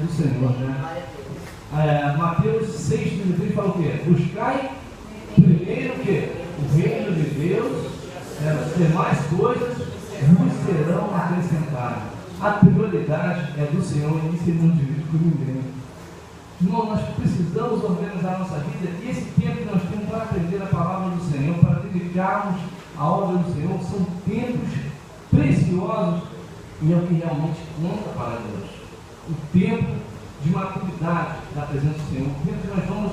do Senhor, né? Mateus 6,33 fala o quê? Buscai primeiro o quê? O reino de Deus, as demais coisas vos serão acrescentadas. A prioridade é do Senhor e isso não divide com ninguém. Irmão, nós precisamos organizar a nossa vida e esse tempo que nós temos para aprender a palavra do Senhor, para dedicarmos à obra do Senhor, são tempos preciosos e é o que realmente conta para Deus. O tempo de maturidade da presença do Senhor, o tempo que nós vamos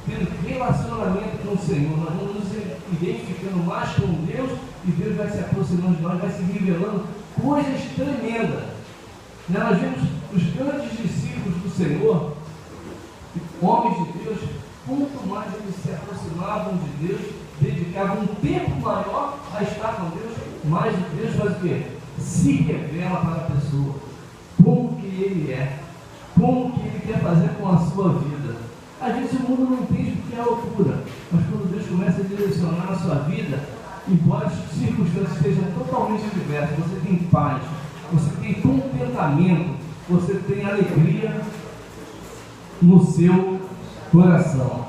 tendo relacionamento com o Senhor, nós vamos nos identificando mais com Deus e Deus vai se aproximando de nós, vai se revelando coisas tremendas. Nós vemos os grandes discípulos do Senhor, homens de Deus, quanto mais eles se aproximavam de Deus, dedicavam um tempo maior a estar com Deus, mais Deus faz o quê? Se revela para a pessoa, como que Ele é, como que Ele quer fazer com a sua vida. Às vezes o mundo não entende porque é loucura, mas quando Deus começa a direcionar a sua vida, embora as circunstâncias estejam totalmente diversas, você tem paz, você tem contentamento, você tem alegria no seu coração.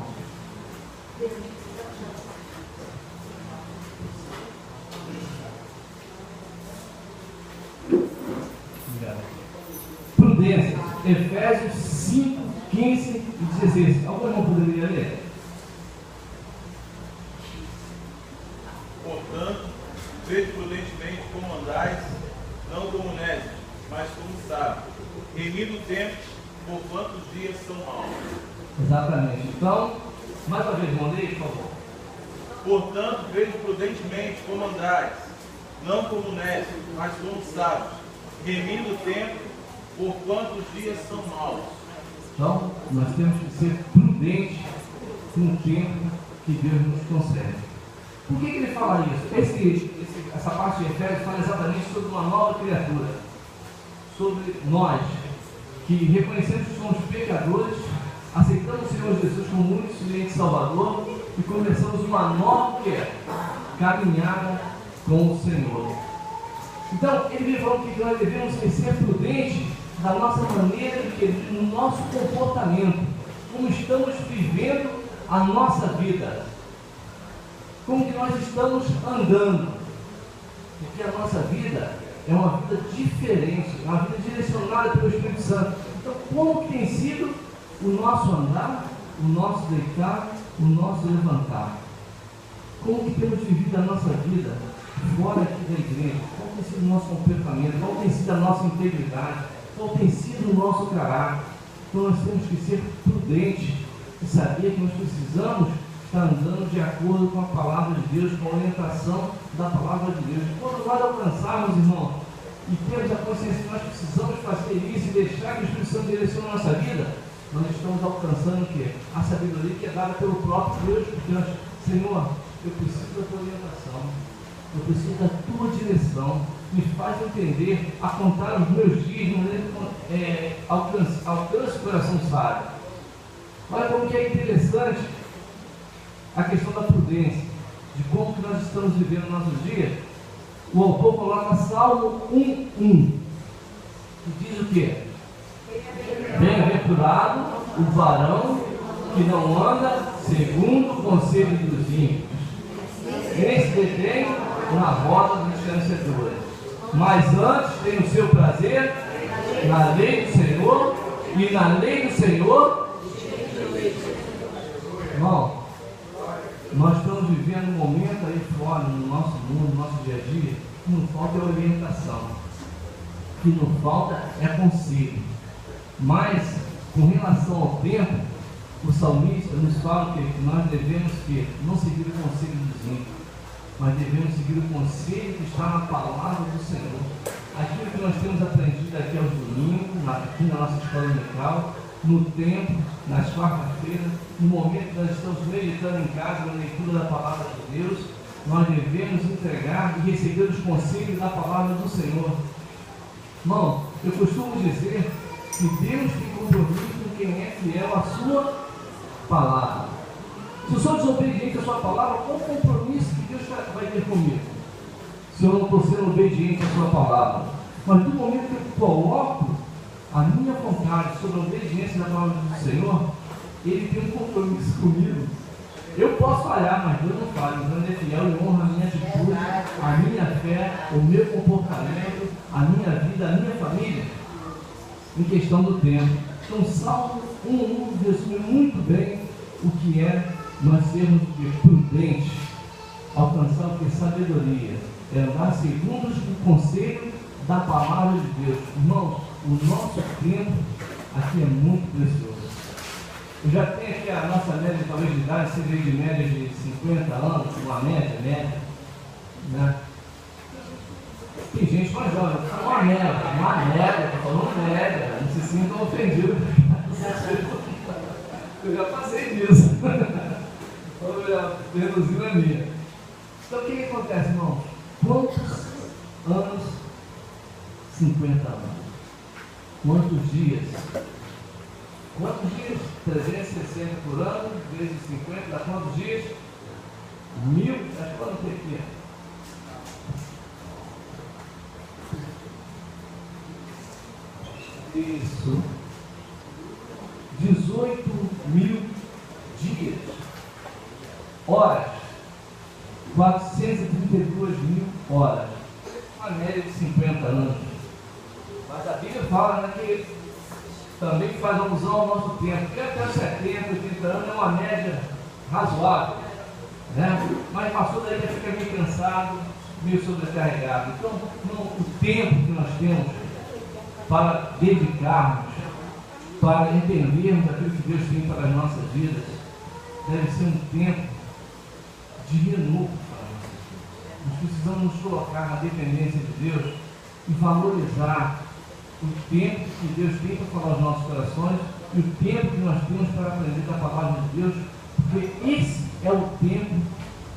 Prudência, Efésios 5, 15 e 16. Algum irmão poderia ler? Portanto, vede prudentemente como andais, não como necios, mas como sábios, remindo o tempo, por quantos dias são maus. Exatamente. Então, mais uma vez, irmão, leia, por favor. Portanto, vede prudentemente como andais, não como necios, mas como sábios, remindo o tempo, por quantos dias são maus. Então, nós temos que ser prudentes com o tempo que Deus nos concede. Por que ele fala isso? Essa parte de Efésios fala exatamente sobre uma nova criatura, sobre nós, que reconhecemos que somos pecadores, aceitamos o Senhor Jesus como único e suficiente Salvador e começamos uma nova caminhada com o Senhor. Então, ele vem falando que nós devemos ser prudentes da nossa maneira de viver, no nosso comportamento, como estamos vivendo a nossa vida, como que nós estamos andando, porque a nossa vida é uma vida diferente, é uma vida direcionada pelo Espírito Santo. Então, como que tem sido o nosso andar, o nosso deitar, o nosso levantar? Como que temos vivido a nossa vida fora aqui da igreja? Qual tem sido o nosso comportamento? Qual tem sido a nossa integridade? Qual tem sido o nosso caráter? Então nós temos que ser prudentes e saber que nós precisamos estar andando de acordo com a palavra de Deus, com a orientação da palavra de Deus. Quando nós alcançarmos, irmão, e temos a consciência que nós precisamos fazer isso e deixar que o Espírito Santo direcione a nossa vida, nós estamos alcançando o quê? A sabedoria que é dada pelo próprio Deus, porque nós, Senhor, eu preciso da tua orientação, eu preciso da tua direção, me faz entender, a contar os meus dias, de maneira que alcance o coração sábio. Olha como que é interessante a questão da prudência, de como que nós estamos vivendo nossos dias. O autor coloca Salmo 1:1, que diz o quê? Bem-aventurado o varão que não anda segundo o conselho dos ímpios, nem se detém na roda dos escarnecedores, mas antes tem o seu prazer na lei do Senhor, e na lei do Senhor. Irmão, nós estamos vivendo um momento aí fora, no nosso mundo, no nosso dia a dia, que não falta é orientação, que não falta é conselho. Mas, com relação ao tempo, o salmista nos fala que nós devemos não seguir o conselho dos ímpios, mas devemos seguir o conselho que está na palavra do Senhor. Aquilo que nós temos aprendido aqui aos domingos, aqui na nossa escola dominical, no tempo, nas quartas-feiras, no momento que nós estamos meditando em casa, na leitura da palavra de Deus, nós devemos entregar e receber os conselhos da palavra do Senhor. Irmão, eu costumo dizer que Deus tem compromisso com quem é fiel à sua palavra. Se eu sou desobediente à sua palavra, qual o compromisso que Deus vai ter comigo? Se eu não estou sendo obediente à sua palavra. Mas do momento que eu coloco a minha vontade sobre a obediência da palavra do Senhor, Ele tem um compromisso comigo. Eu posso falhar, mas Deus não falha. Então Ele é fiel e honra a minha atitude, a minha fé, o meu comportamento, a minha vida, a minha família, em questão do tempo. Então, Salmo 1:1 resume muito bem o que é nós sermos prudentes, alcançar o que é sabedoria, é andar segundo o conselho da palavra de Deus. Irmãos, o nosso tempo aqui é muito precioso. Eu já tenho aqui a nossa média, talvez de idade, seja de média de 50 anos, uma média, né? Tem gente mais jovem, uma média, estou falando média, não se sintam ofendidos. Eu já passei disso. Estou reduzindo a minha. Então o que acontece, irmãos? Quantos anos? 50 anos. Quantos dias? Quantos dias? 360 por ano, vezes 50, dá quantos dias? 1000, acho que pode ter aqui. Isso. 18.000 dias. Horas. 432.000 horas. Uma média de 50 anos. Mas a Bíblia fala, né, que também faz alusão ao nosso tempo, que até 70, 80 anos é uma média razoável, né? Mas passou daí já fica meio cansado, meio sobrecarregado. Então, o tempo que nós temos para dedicarmos, para entendermos aquilo que Deus tem para as nossas vidas, deve ser um tempo de renovo para nós. Nós precisamos nos colocar na dependência de Deus e valorizar o tempo que Deus tem para falar aos nossos corações e o tempo que nós temos para aprender da palavra de Deus, porque esse é o tempo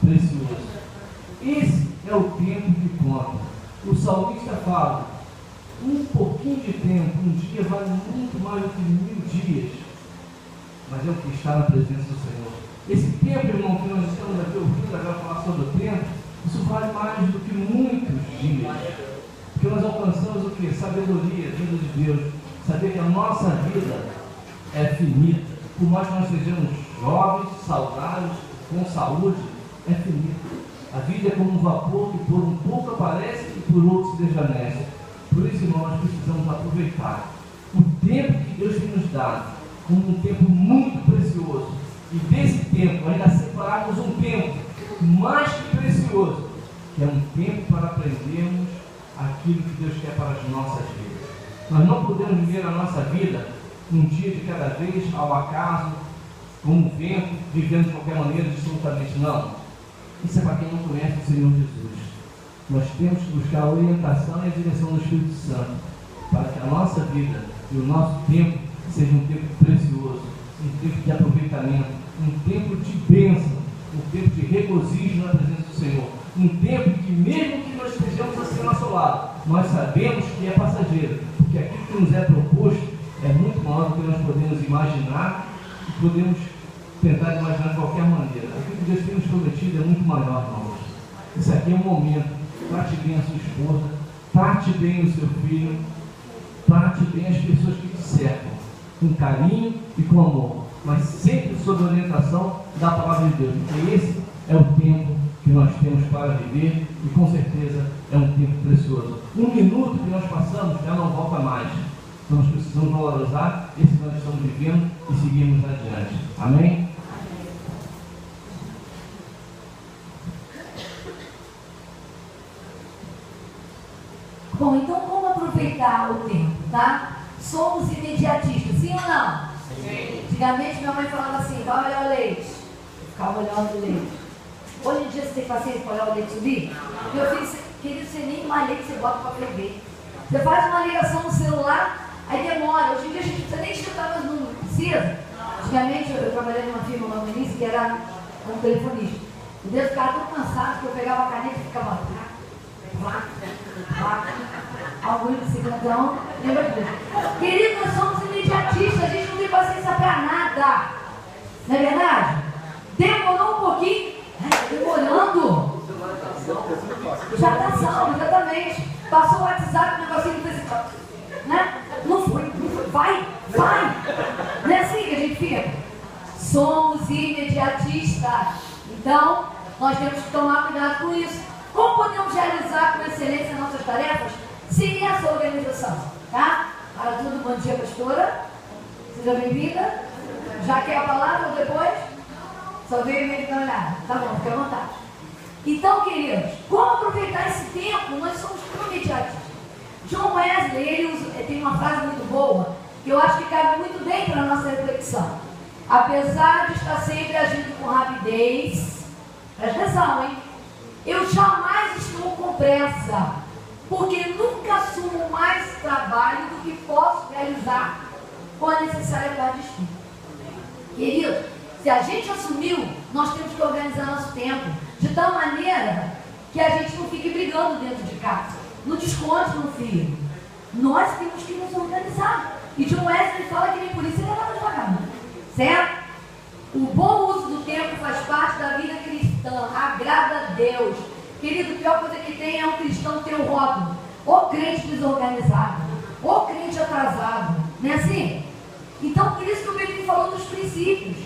precioso. Esse é o tempo que conta. O salmista fala: um pouquinho de tempo, um dia vale muito mais do que 1000 dias, mas é o que está na presença do Senhor. Esse tempo, irmão, que nós estamos aqui ouvindo agora falar sobre o tempo, isso vale mais do que muitos dias. Porque nós alcançamos o que? Sabedoria, vida de Deus. Saber que a nossa vida é finita. Por mais que nós sejamos jovens, saudáveis, com saúde, é finita. A vida é como um vapor que por um pouco aparece e por outro se desvanece. Por isso, irmão, nós precisamos aproveitar o tempo que Deus tem nos dado como um tempo muito precioso. E desse tempo, ainda separarmos um tempo mais que precioso, que é um tempo para aprendermos aquilo que Deus quer para as nossas vidas. Nós não podemos viver a nossa vida um dia de cada vez, ao acaso, como vento, vivendo de qualquer maneira, absolutamente não. Isso é para quem não conhece o Senhor Jesus. Nós temos que buscar a orientação e a direção do Espírito Santo, para que a nossa vida e o nosso tempo seja um tempo precioso, um tempo de aproveitamento, um tempo de bênção, um tempo de regozijo na presença do Senhor. Um tempo que, mesmo que nós estejamos assim ao nosso lado, nós sabemos que é passageiro, porque aquilo que nos é proposto é muito maior do que nós podemos imaginar e podemos tentar imaginar de qualquer maneira. Aquilo que Deus tem nos prometido é muito maior, irmãos. Isso aqui é um momento. Trate bem a sua esposa, trate bem o seu filho, trate bem as pessoas que te cercam, com carinho e com amor, mas sempre sob a orientação da palavra de Deus, porque esse é o tempo que nós temos para viver e com certeza é um tempo precioso. Um minuto que nós passamos já não volta mais. Então nós precisamos valorizar esse que nós estamos vivendo e seguirmos adiante. Amém? Bom, então como aproveitar o tempo, tá? Somos imediatistas, sim ou não? Sim. Antigamente minha mãe falava assim: vai olhar o leite. Eu ficava olhando o leite. Hoje em dia você tem paciência para olhar o leite subir? Meu filho, querido, você nem mais leite você bota para ferver. Você faz uma ligação no celular, aí demora. Hoje em dia a gente não precisa nem escutar mais número, precisa. Antigamente eu trabalhei numa firma lá no início que era um telefonista. O dedo ficava tão cansado que eu pegava a caneta e ficava algo de segundão. Lembra disso? Querido, nós somos imediatistas, a gente não tem paciência para nada. Não é verdade? Demorou um pouquinho. Demorando. Já está salvo, exatamente. Passou o WhatsApp, o negocinho não fez, né? Não foi. vai. Não é assim que a gente fica? Somos imediatistas. Então, nós temos que tomar cuidado com isso. Como podemos realizar com excelência nossas tarefas sem essa organização? Tá? Para tudo, bom dia, pastora. Seja bem-vinda. Já quer a palavra ou depois? Só veio meio que dar uma olhada. Tá bom, fica à vontade. Então, queridos, como aproveitar esse tempo? Nós somos imediatistas. John Wesley, ele tem uma frase muito boa, que eu acho que cabe muito bem para a nossa reflexão. Apesar de estar sempre agindo com rapidez, presta atenção, hein? Eu jamais estou com pressa, porque nunca assumo mais trabalho do que posso realizar com a necessária parte de estudo. Querido, se a gente assumiu, nós temos que organizar nosso tempo de tal maneira que a gente não fique brigando dentro de casa, não desconte no filho. Nós temos que nos organizar. E John Wesley fala que nem por isso ele andava devagar, certo? O bom uso do tempo faz parte da vida cristã, agrada a Deus. Querido, a pior coisa que tem é um cristão ter o rótulo, ou crente desorganizado, ou crente atrasado, não é assim? Então, por isso que o Pedro falou dos princípios.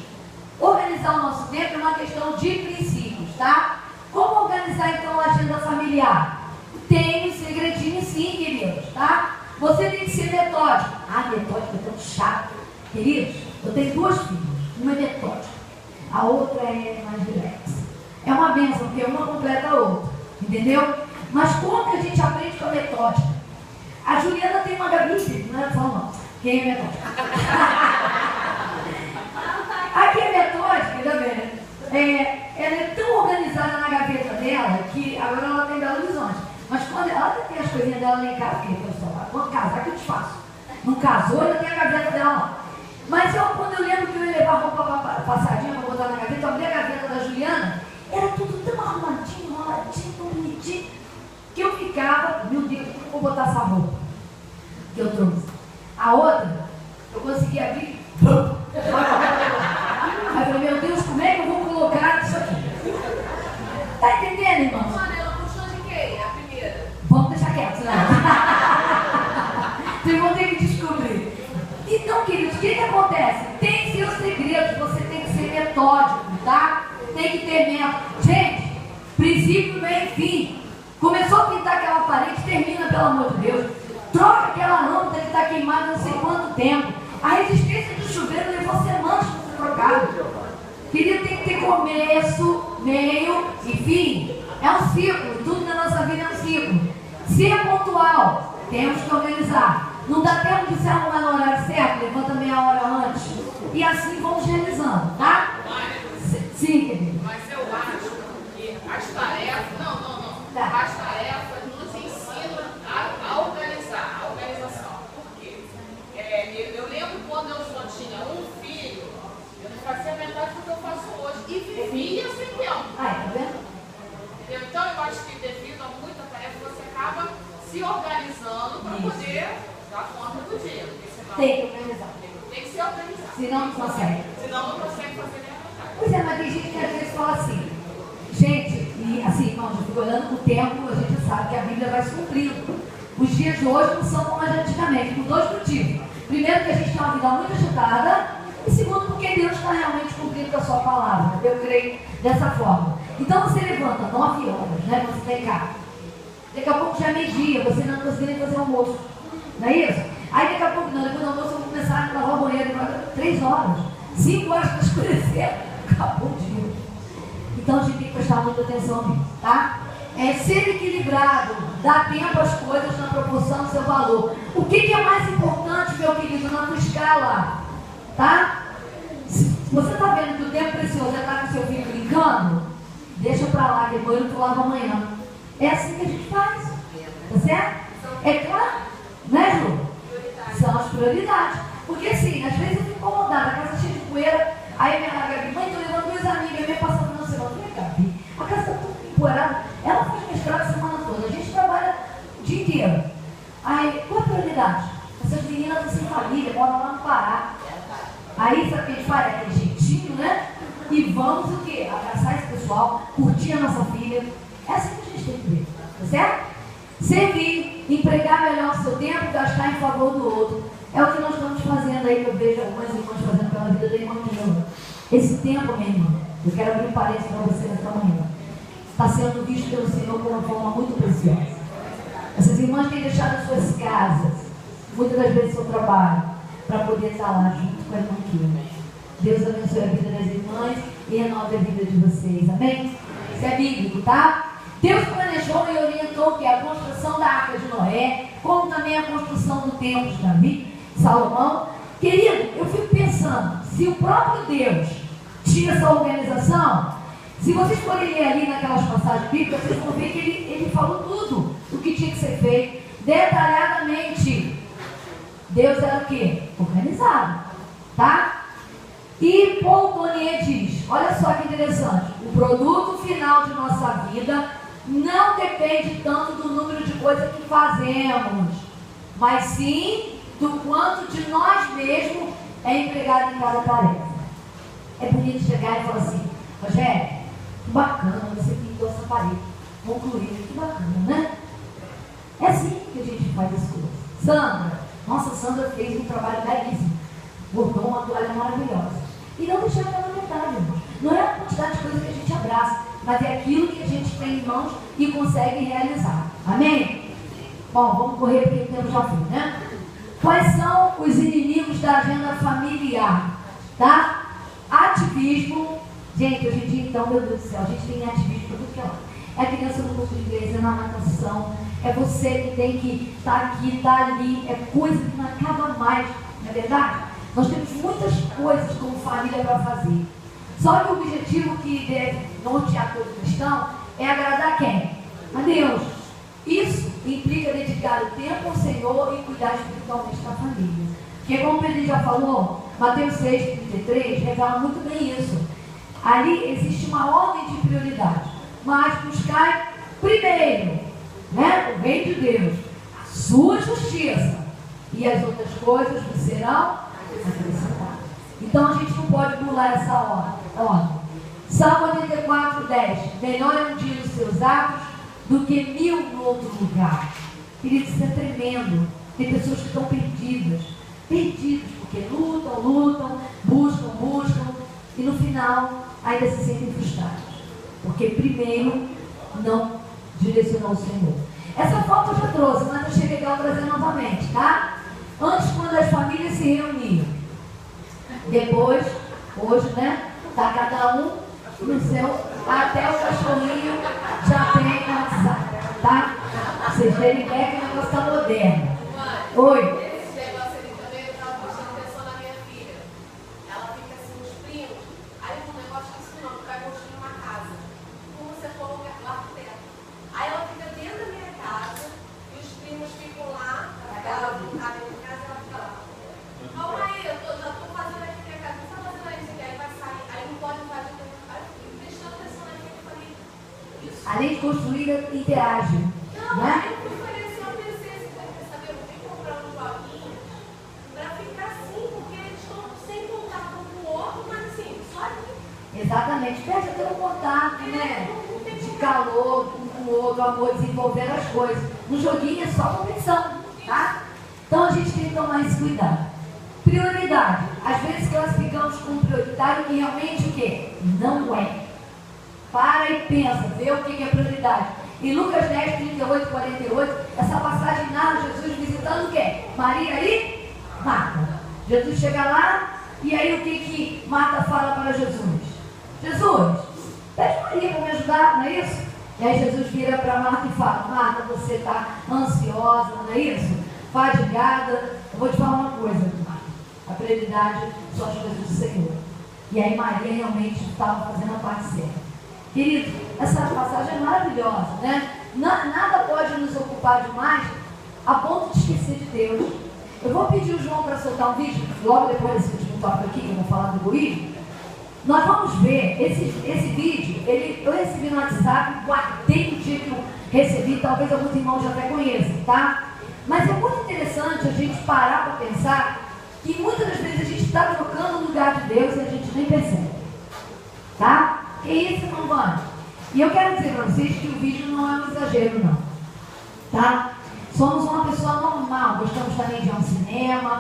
Organizar o nosso tempo é uma questão de princípios, tá? Como organizar, então, a agenda familiar? Tem um segredinho sim, queridos, tá? Você tem que ser metódico. Metódico é tão chato. Queridos, eu tenho duas filhas. Uma é metódica, a outra é mais relaxa. É uma bênção, porque uma completa a outra, entendeu? Mas como que a gente aprende com a metódica? A Juliana tem uma gaveta, não é só não. Quem é metódica? Aqui é metódica, tá vendo? Ela é tão organizada na gaveta dela que agora ela tem Belo Horizonte. Mas quando ela tem as coisinhas dela lá em casa, quando casar, que eu te faço? Não casou, ainda tem a gaveta dela lá. Mas quando eu lembro que eu ia levar roupa passadinha para botar na gaveta, eu abri a gaveta da Juliana, era tudo tão arrumadinho, tão bonitinho, que eu ficava, meu Deus, como eu vou botar essa roupa que eu trouxe? A outra, eu consegui abrir, aí eu falei, meu Deus, como é que eu vou colocar isso aqui? Tá entendendo, irmão? Mano, ela puxou de quem? A primeira? Vamos deixar quieto, né? Vocês vão ter que descobrir. Então, queridos, o que acontece? Tem seus segredos, você tem que ser metódico, tá? Tem que ter método. Gente, princípio, meio e fim. Começou a pintar aquela parede, termina, pelo amor de Deus. Troca aquela lâmpada que está queimada não sei quanto tempo. A resistência do chuveiro levou semanas para ser trocado. Querido, tem que ter começo, meio e fim. É um ciclo, tudo na nossa vida é um ciclo. Ser pontual, temos que organizar. Não dá tempo de se arrumar no horário certo, levanta meia hora antes. E assim vamos realizando, tá? Sim, querido. Mas eu acho que as tarefas, Tá. as tarefas nos ensinam a organizar, a organização. Por quê? Eu lembro quando eu só tinha um filho, eu não fazia metade do que eu faço hoje e vivia sem tempo. Tá vendo? Entendeu? Então eu acho que devido a muita tarefa você acaba se organizando para poder dar conta do dia. Senão, Tem que organizar. tem que se organizar. Senão não consegue. Senão não consegue fazer nem a metade. Pois é, mas tem gente que às vezes fala assim, gente, e assim, irmãos, eu fico olhando o tempo, a gente sabe que a Bíblia vai se cumprindo. Os dias de hoje não são como antigamente, por dois motivos. Primeiro, que a gente tem uma vida muito agitada, e segundo, porque Deus está realmente cumprindo com a sua palavra. Eu creio dessa forma. Então você levanta 9 horas, né? Você vem cá. Daqui a pouco já é meio-dia, você não consegue nem fazer almoço. Não é isso? Aí daqui a pouco não, depois do almoço eu vou começar a lavar o banheiro, 3 horas, 5 horas para escurecer, acabou o dia. Então a gente tem que prestar muita atenção nisso, tá? Ser equilibrado, dar tempo às coisas na proporção do seu valor. O que é mais importante, meu querido, na tua escala? Tá? Se você está vendo que o tempo precioso é estar com seu filho brincando, deixa pra lá, depois tu lava amanhã. É assim que a gente faz. Tá certo? É claro, né, Ju? São as prioridades. Porque assim, às vezes eu fico incomodada, a casa cheia de poeira, aí minha Gabi, mãe, tô levando 2 amigas, vem passar o final de semana. Falei, Gabi, a casa está toda empoeirada, ela faz mestrado a semana toda, a gente trabalha o dia inteiro. Aí, qual a prioridade? Essas meninas estão sem família, moram lá no Pará. Aí, sabe o que a gente faz? É aquele jeitinho, né? E vamos o quê? Abraçar esse pessoal, curtir a nossa filha. É assim que a gente tem que ver, tá certo? Servir, empregar melhor o seu tempo, gastar em favor do outro. É o que nós estamos fazendo aí, que eu vejo algumas irmãs fazendo pela vida da irmã Mila. Esse tempo, minha irmã, eu quero abrir um parênteses para você nesta manhã, está sendo visto pelo Senhor de uma forma muito preciosa. Essas irmãs têm deixado as suas casas, muitas das vezes seu trabalho, para poder estar lá junto com a irmã Mila. Deus abençoe a vida das irmãs e renove a vida de vocês, amém? Isso é bíblico, tá? Deus planejou e orientou que a construção da Arca de Noé, como também a construção do templo de Davi, Salomão. Querido, eu fico pensando, se o próprio Deus tinha essa organização, se vocês forem ler ali naquelas passagens bíblicas, vocês vão ver que ele falou tudo o que tinha que ser feito, detalhadamente. Deus era o quê? Organizado, tá? E Paul Tonier diz, olha só que interessante, o produto final de nossa vida não depende tanto do número de coisas que fazemos, mas sim do quanto de nós mesmos é empregado em cada tarefa. É bonito chegar e falar assim, Rogério, que bacana, você pintou essa parede, concluiu, que bacana, né? É assim que a gente faz as coisas. Sandra, nossa, Sandra fez um trabalho belíssimo, bordou uma toalha maravilhosa. E não deixar ela na metade, irmão. Não é a quantidade de coisa que a gente abraça, mas é aquilo que a gente tem em mãos e consegue realizar. Amém? Bom, vamos correr porque o tempo já foi, né? Quais são os inimigos da agenda familiar? Tá? Ativismo. Gente, hoje em dia, então, meu Deus do céu, a gente tem ativismo para tudo que é lá. É a criança no curso de inglês, é na natação, é você que tem que estar aqui, estar ali, é coisa que não acaba mais, não é verdade? Nós temos muitas coisas como família para fazer. Só que o objetivo que deve nortear todo cristão é agradar quem? A Deus. Isso implica dedicar o tempo ao Senhor e cuidar espiritualmente da família. Porque como o Pedro já falou, Mateus 6,33 revela muito bem isso. Ali existe uma ordem de prioridade. Mas buscar primeiro, né, o reino de Deus, a sua justiça, e as outras coisas vos serão acrescentadas. Então a gente não pode pular essa ordem. Salmo 84:10. Melhor é um dia nos seus atos do que 1000 no outro lugar. Querido, isso é tremendo. Tem pessoas que estão perdidas, porque lutam, buscam, e no final ainda se sentem frustrados. Porque primeiro não direcionou o Senhor. Essa foto eu já trouxe, mas achei legal trazer novamente, tá? Antes, quando as famílias se reuniam. Depois, hoje, né? Tá cada um no seu, até o cachorrinho já tem WhatsApp, tá? Vocês verem que o negócio está moderno. Oi. Esse negócio ali também, eu estava prestando atenção na minha filha. Ela fica assim, nos primos. Aí um negócio que isso não, vai construir uma casa. Como você falou, lá por dentro. Aí ela fica dentro da minha casa e os primos ficam lá. Ela fica dentro de casa e ela fica lá. Calma aí, já estou fazendo aqui minha casa. Não está fazendo aí, você quer? Aí vai sair. Aí não pode invadir. Aí eu fico prestando atenção na minha família. Isso. Além de construir, interage. Não, né? aí eu pensei, sabe, eu vou comprar um joguinho para ficar assim, porque eles estão sem contato um com o outro, mas assim, só aqui. Exatamente, perde até o contato, né? De calor um com o outro, amor, desenvolver as coisas. No joguinho é só competição, tá? Então a gente tem que tomar esse cuidado. Prioridade. Às vezes classificamos como prioritário que realmente o quê? Não é. Para e pensa, vê o que é prioridade. Em Lucas 10, 38 e 48, essa passagem narra Jesus visitando o quê? Maria e Marta. Jesus chega lá e aí o que Marta fala para Jesus? Jesus, pede Maria para me ajudar, não é isso? E aí Jesus vira para Marta e fala, Marta, você está ansiosa, não é isso? Fadigada. Eu vou te falar uma coisa, Marta. A prioridade são as coisas do Senhor. E aí Maria realmente estava fazendo a parte certa. Querido, essa passagem é maravilhosa, né? Nada pode nos ocupar demais a ponto de esquecer de Deus. Eu vou pedir o João para soltar um vídeo, logo depois desse último tópico aqui, que eu vou falar do egoísmo. Nós vamos ver esse vídeo, eu recebi no WhatsApp, guardei no dia que eu recebi, talvez alguns irmãos já até conheçam, tá? Mas é muito interessante a gente parar para pensar que muitas das vezes a gente está trocando o lugar de Deus e a gente nem percebe, tá? Que isso, irmão Vânia? E eu quero dizer para vocês que o vídeo não é um exagero, não. Tá? Somos uma pessoa normal, gostamos também de ir ao cinema,